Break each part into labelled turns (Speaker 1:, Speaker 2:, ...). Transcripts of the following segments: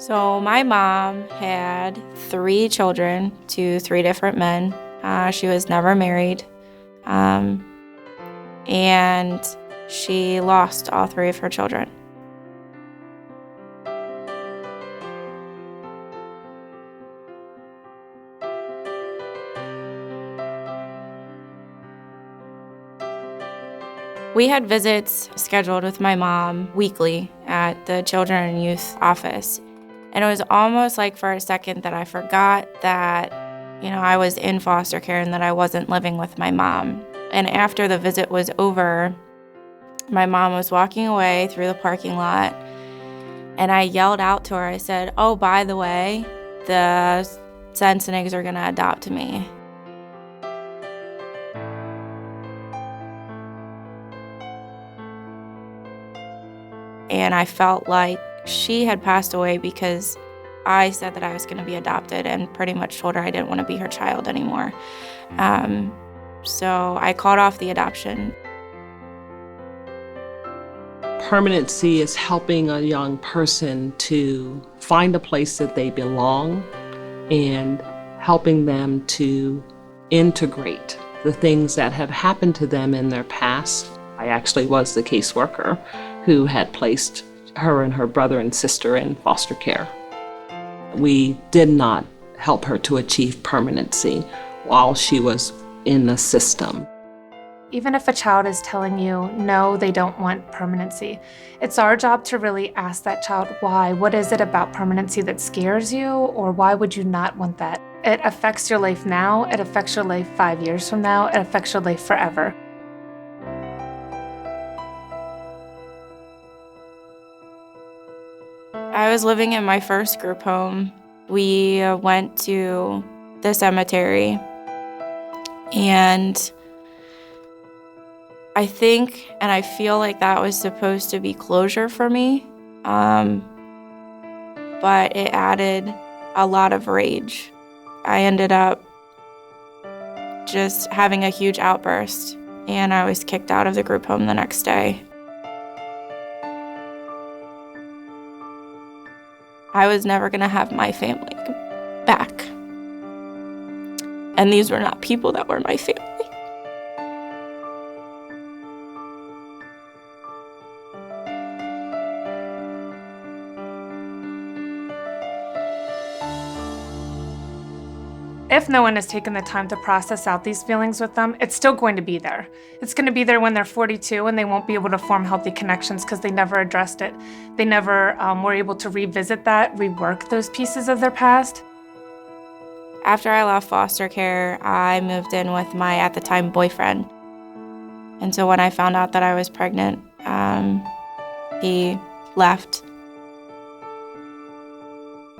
Speaker 1: So my mom had 3 children to 3 different men. She was never married. And she lost all 3 of her children. We had visits scheduled with my mom weekly at the Children and Youth office. And it was almost like for a second that I forgot that, I was in foster care and that I wasn't living with my mom. And after the visit was over, my mom was walking away through the parking lot, and I yelled out to her. I said, "Oh, by the way, the Sensinigs are going to adopt me." And I felt like she had passed away because I said that I was going to be adopted and pretty much told her I didn't want to be her child anymore. So I called off the adoption.
Speaker 2: Permanency is helping a young person to find a place that they belong and helping them to integrate the things that have happened to them in their past. I actually was the caseworker who had placed her and her brother and sister in foster care. We did not help her to achieve permanency while she was in the system.
Speaker 3: Even if a child is telling you, no, they don't want permanency, it's our job to really ask that child why. What is it about permanency that scares you, or why would you not want that? It affects your life now, it affects your life 5 years from now, it affects your life forever.
Speaker 1: I was living in my first group home. We went to the cemetery, and I think and I feel like that was supposed to be closure for me, but it added a lot of rage. I ended up just having a huge outburst, and I was kicked out of the group home the next day. I was never going to have my family back. And these were not people that were my family.
Speaker 3: If no one has taken the time to process out these feelings with them, it's still going to be there. It's going to be there when they're 42 and they won't be able to form healthy connections because they never addressed it. They never were able to revisit that, rework those pieces of their past.
Speaker 1: After I left foster care, I moved in with my, at the time, boyfriend. And so when I found out that I was pregnant, he left.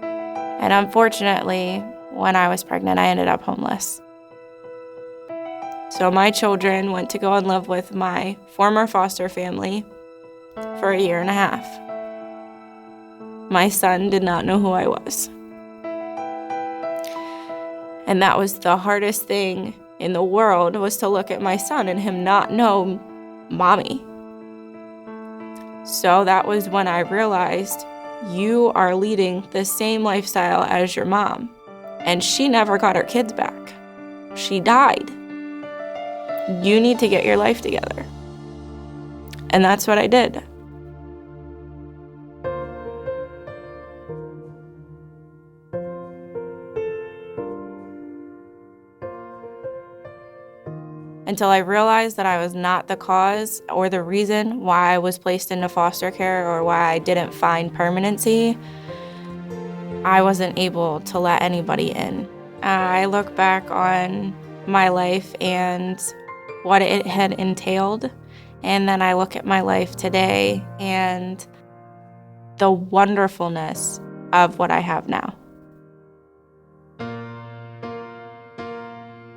Speaker 1: And unfortunately, when I was pregnant, I ended up homeless. So my children went to go and live with my former foster family for 1.5 years. My son did not know who I was. And that was the hardest thing in the world, was to look at my son and him not know mommy. So that was when I realized, you are leading the same lifestyle as your mom. And she never got her kids back. She died. You need to get your life together. And that's what I did. Until I realized that I was not the cause or the reason why I was placed into foster care or why I didn't find permanency, I wasn't able to let anybody in. I look back on my life and what it had entailed, and then I look at my life today and the wonderfulness of what I have now.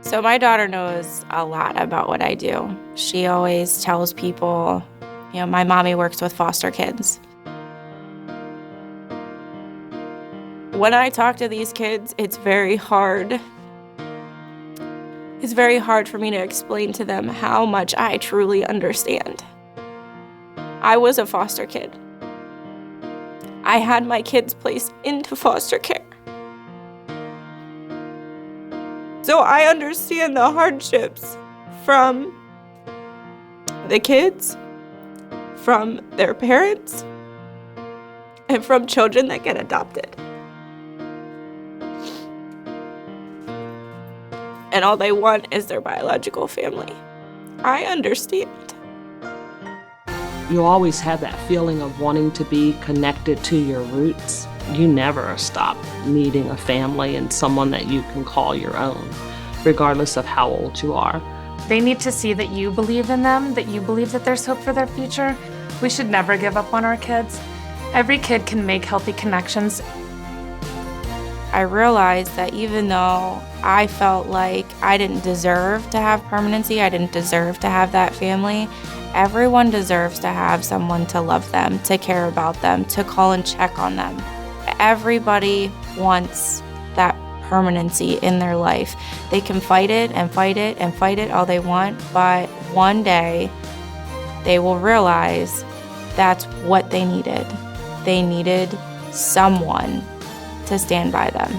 Speaker 1: So my daughter knows a lot about what I do. She always tells people, my mommy works with foster kids. When I talk to these kids, it's very hard. It's very hard for me to explain to them how much I truly understand. I was a foster kid. I had my kids placed into foster care. So I understand the hardships from the kids, from their parents, and from children that get adopted. And all they want is their biological family. I understand.
Speaker 2: You always have that feeling of wanting to be connected to your roots. You never stop needing a family and someone that you can call your own, regardless of how old you are.
Speaker 3: They need to see that you believe in them, that you believe that there's hope for their future. We should never give up on our kids. Every kid can make healthy connections.
Speaker 1: I realized that even though I felt like I didn't deserve to have permanency, I didn't deserve to have that family, everyone deserves to have someone to love them, to care about them, to call and check on them. Everybody wants that permanency in their life. They can fight it and fight it and fight it all they want, but one day they will realize that's what they needed. They needed someone to stand by them.